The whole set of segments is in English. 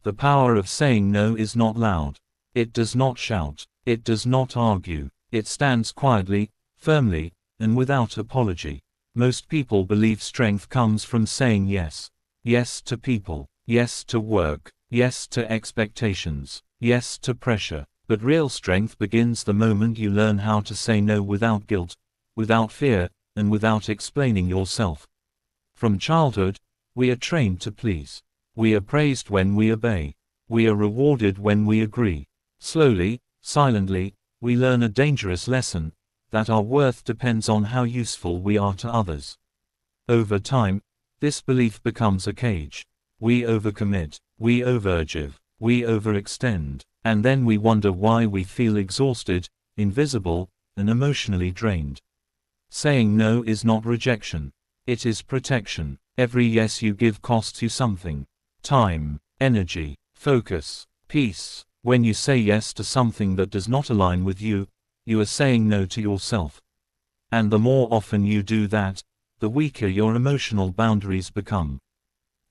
The power of saying no is not loud. It does not shout. It does not argue. It stands quietly, firmly, and without apology. Most people believe strength comes from saying yes. Yes to people. Yes to work. Yes to expectations. Yes to pressure. But real strength begins the moment you learn how to say no without guilt, without fear, and without explaining yourself. From childhood, we are trained to please. We are praised when we obey. We are rewarded when we agree. Slowly, silently, we learn a dangerous lesson, that our worth depends on how useful we are to others. Over time, this belief becomes a cage. We overcommit, we overachieve, we overextend, and then we wonder why we feel exhausted, invisible, and emotionally drained. Saying no is not rejection. It is protection. Every yes you give costs you something. Time, energy, focus, peace. When you say yes to something that does not align with you, you are saying no to yourself. And the more often you do that, the weaker your emotional boundaries become.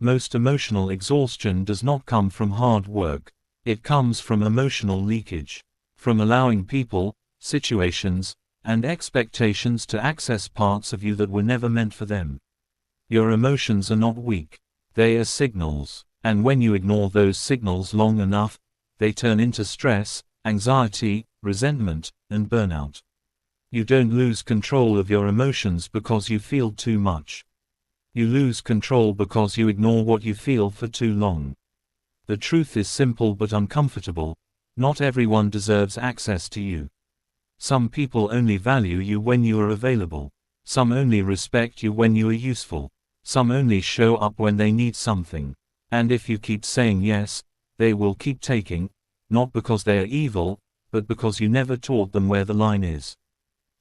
Most emotional exhaustion does not come from hard work. It comes from emotional leakage. From allowing people, situations, and expectations to access parts of you that were never meant for them. Your emotions are not weak. They are signals. And when you ignore those signals long enough, they turn into stress, anxiety, resentment, and burnout. You don't lose control of your emotions because you feel too much. You lose control because you ignore what you feel for too long. The truth is simple but uncomfortable. Not everyone deserves access to you. Some people only value you when you are available. Some only respect you when you are useful. Some only show up when they need something. And if you keep saying yes, they will keep taking, not because they are evil, but because you never taught them where the line is.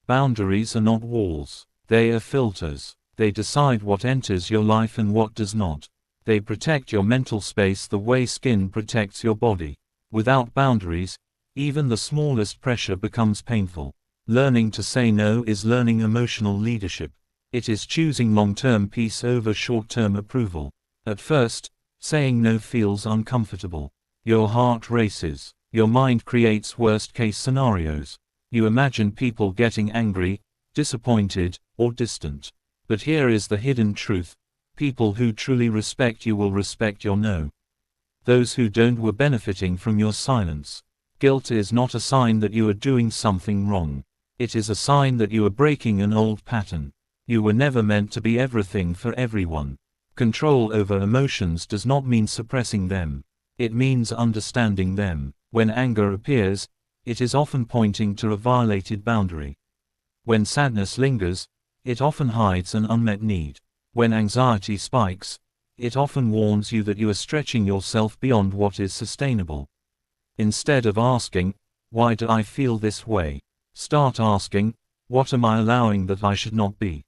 Boundaries are not walls. They are filters. They decide what enters your life and what does not. They protect your mental space the way skin protects your body. Without boundaries, even the smallest pressure becomes painful. Learning to say no is learning emotional leadership. It is choosing long-term peace over short-term approval. At first, saying no feels uncomfortable. Your heart races. Your mind creates worst-case scenarios. You imagine people getting angry, disappointed, or distant. But here is the hidden truth. People who truly respect you will respect your no. Those who don't were benefiting from your silence. Guilt is not a sign that you are doing something wrong. It is a sign that you are breaking an old pattern. You were never meant to be everything for everyone. Control over emotions does not mean suppressing them. It means understanding them. When anger appears, it is often pointing to a violated boundary. When sadness lingers, it often hides an unmet need. When anxiety spikes, it often warns you that you are stretching yourself beyond what is sustainable. Instead of asking, "Why do I feel this way?" start asking, "What am I allowing that I should not be?"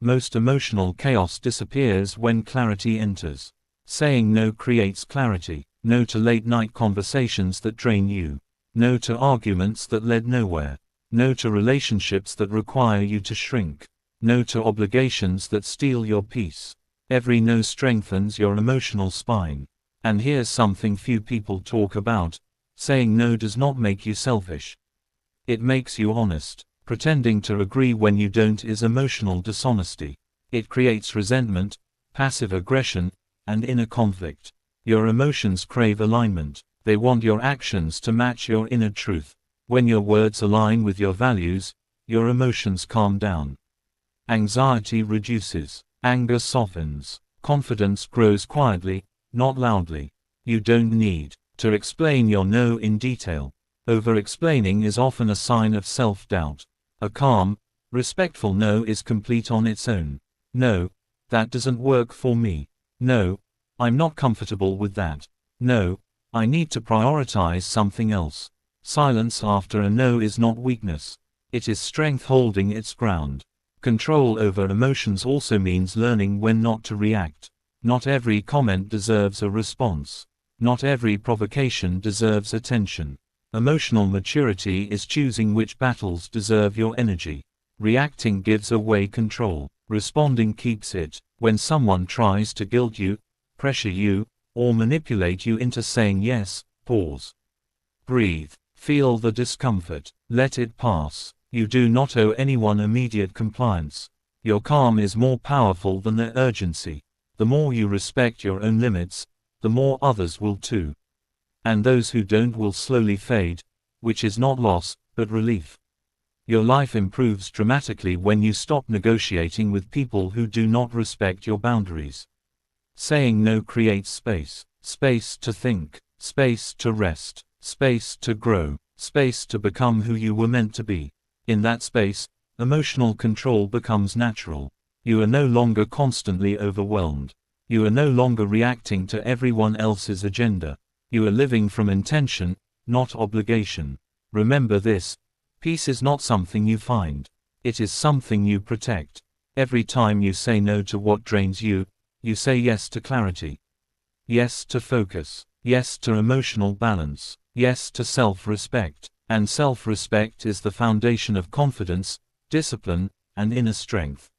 Most emotional chaos disappears when clarity enters. Saying no creates clarity. No to late-night conversations that drain you. No to arguments that led nowhere. No to relationships that require you to shrink. No to obligations that steal your peace. Every no strengthens your emotional spine. And here's something few people talk about. Saying no does not make you selfish. It makes you honest. Pretending to agree when you don't is emotional dishonesty. It creates resentment, passive aggression, and inner conflict. Your emotions crave alignment. They want your actions to match your inner truth. When your words align with your values, your emotions calm down. Anxiety reduces. Anger softens. Confidence grows quietly, not loudly. You don't need to explain your no in detail. Over-explaining is often a sign of self-doubt. A calm, respectful no is complete on its own. No, that doesn't work for me. No, I'm not comfortable with that. No, I need to prioritize something else. Silence after a no is not weakness. It is strength holding its ground. Control over emotions also means learning when not to react. Not every comment deserves a response. Not every provocation deserves attention. Emotional maturity is choosing which battles deserve your energy. Reacting gives away control. Responding keeps it. When someone tries to guilt you, pressure you, or manipulate you into saying yes. Pause. Breathe. Feel the discomfort. Let it pass. You do not owe anyone immediate compliance. Your calm is more powerful than their urgency. The more you respect your own limits, the more others will too. And those who don't will slowly fade, which is not loss, but relief. Your life improves dramatically when you stop negotiating with people who do not respect your boundaries. Saying no creates space. Space to think, space to rest, space to grow, space to become who you were meant to be. In that space, emotional control becomes natural. You are no longer constantly overwhelmed. You are no longer reacting to everyone else's agenda. You are living from intention, not obligation. Remember this: peace is not something you find. It is something you protect. Every time you say no to what drains you, you say yes to clarity. Yes to focus. Yes to emotional balance. Yes to self-respect. And self-respect is the foundation of confidence, discipline, and inner strength.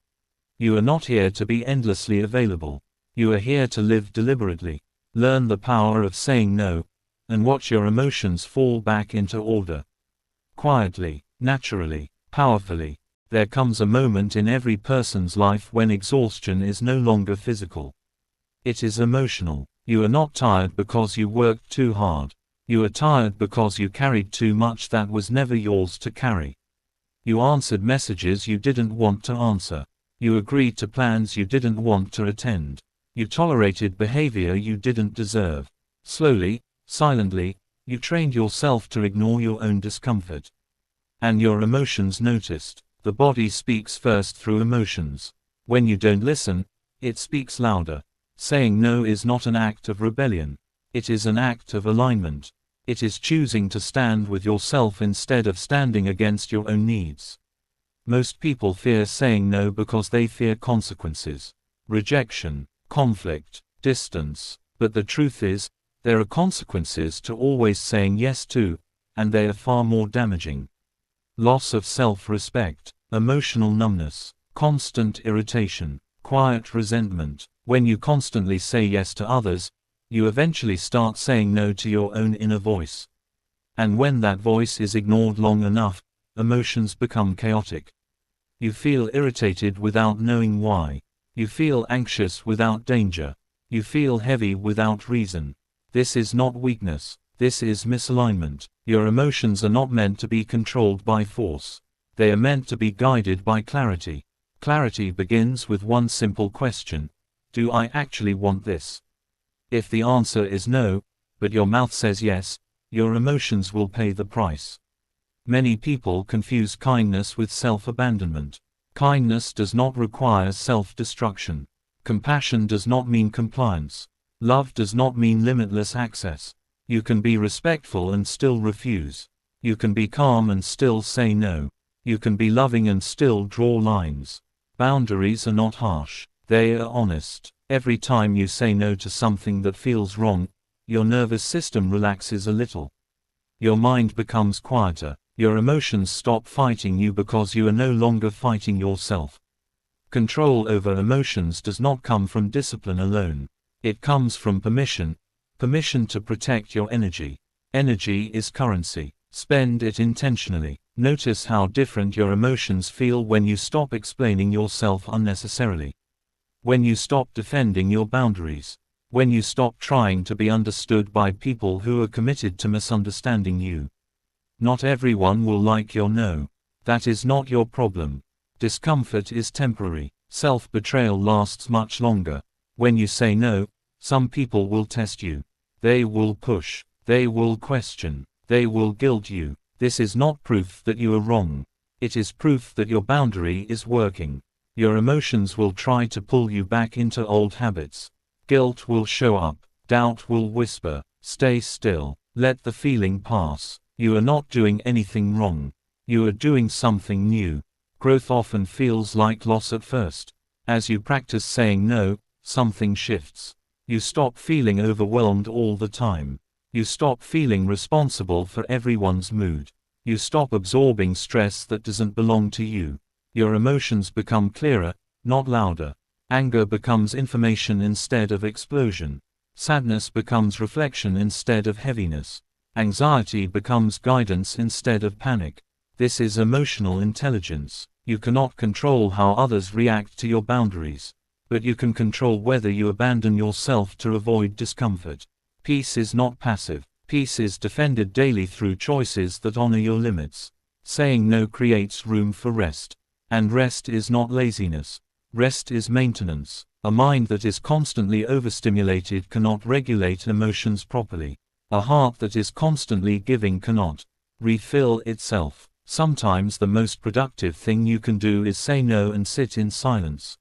You are not here to be endlessly available. You are here to live deliberately. Learn the power of saying no, and watch your emotions fall back into order. Quietly, naturally, powerfully. There comes a moment in every person's life when exhaustion is no longer physical. It is emotional. You are not tired because you worked too hard. You are tired because you carried too much that was never yours to carry. You answered messages you didn't want to answer. You agreed to plans you didn't want to attend. You tolerated behavior you didn't deserve. Slowly, silently, you trained yourself to ignore your own discomfort. And your emotions noticed. The body speaks first through emotions. When you don't listen, it speaks louder. Saying no is not an act of rebellion. It is an act of alignment. It is choosing to stand with yourself instead of standing against your own needs. Most people fear saying no because they fear consequences. Rejection, conflict, distance. But the truth is, there are consequences to always saying yes to, and they are far more damaging. Loss of self-respect, emotional numbness, constant irritation, quiet resentment. When you constantly say yes to others, you eventually start saying no to your own inner voice. And when that voice is ignored long enough, emotions become chaotic. You feel irritated without knowing why. You feel anxious without danger. You feel heavy without reason. This is not weakness. This is misalignment. Your emotions are not meant to be controlled by force. They are meant to be guided by clarity. Clarity begins with one simple question: do I actually want this? If the answer is no, but your mouth says yes, your emotions will pay the price. Many people confuse kindness with self-abandonment. Kindness does not require self-destruction. Compassion does not mean compliance. Love does not mean limitless access. You can be respectful and still refuse. You can be calm and still say no. You can be loving and still draw lines. Boundaries are not harsh. They are honest. Every time you say no to something that feels wrong, your nervous system relaxes a little. Your mind becomes quieter. Your emotions stop fighting you because you are no longer fighting yourself. Control over emotions does not come from discipline alone. It comes from permission. Permission to protect your energy. Energy is currency. Spend it intentionally. Notice how different your emotions feel when you stop explaining yourself unnecessarily. When you stop defending your boundaries. When you stop trying to be understood by people who are committed to misunderstanding you. Not everyone will like your no. That is not your problem. Discomfort is temporary. Self-betrayal lasts much longer. When you say no, some people will test you. They will push. They will question. They will guilt you. This is not proof that you are wrong. It is proof that your boundary is working. Your emotions will try to pull you back into old habits. Guilt will show up. Doubt will whisper. Stay still. Let the feeling pass. You are not doing anything wrong. You are doing something new. Growth often feels like loss at first. As you practice saying no, something shifts. You stop feeling overwhelmed all the time. You stop feeling responsible for everyone's mood. You stop absorbing stress that doesn't belong to you. Your emotions become clearer, not louder. Anger becomes information instead of explosion. Sadness becomes reflection instead of heaviness. Anxiety becomes guidance instead of panic. This is emotional intelligence. You cannot control how others react to your boundaries, but you can control whether you abandon yourself to avoid discomfort. Peace is not passive. Peace is defended daily through choices that honor your limits. Saying no creates room for rest. And rest is not laziness. Rest is maintenance. A mind that is constantly overstimulated cannot regulate emotions properly. A heart that is constantly giving cannot refill itself. Sometimes the most productive thing you can do is say no and sit in silence.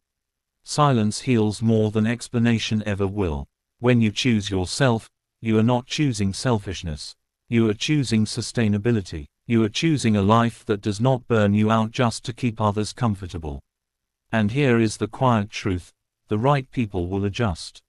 Silence heals more than explanation ever will. When you choose yourself, you are not choosing selfishness. You are choosing sustainability. You are choosing a life that does not burn you out just to keep others comfortable. And here is the quiet truth: the right people will adjust.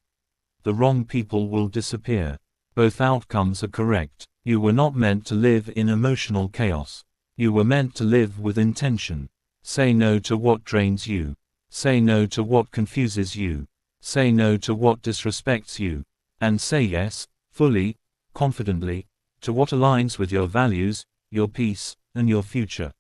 The wrong people will disappear. Both outcomes are correct. You were not meant to live in emotional chaos. You were meant to live with intention. Say no to what drains you. Say no to what confuses you. Say no to what disrespects you. And say yes, fully, confidently, to what aligns with your values, your peace, and your future.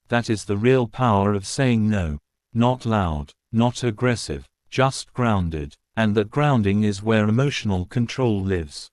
That is the real power of saying no. Not loud, not aggressive, just grounded. And that grounding is where emotional control lives.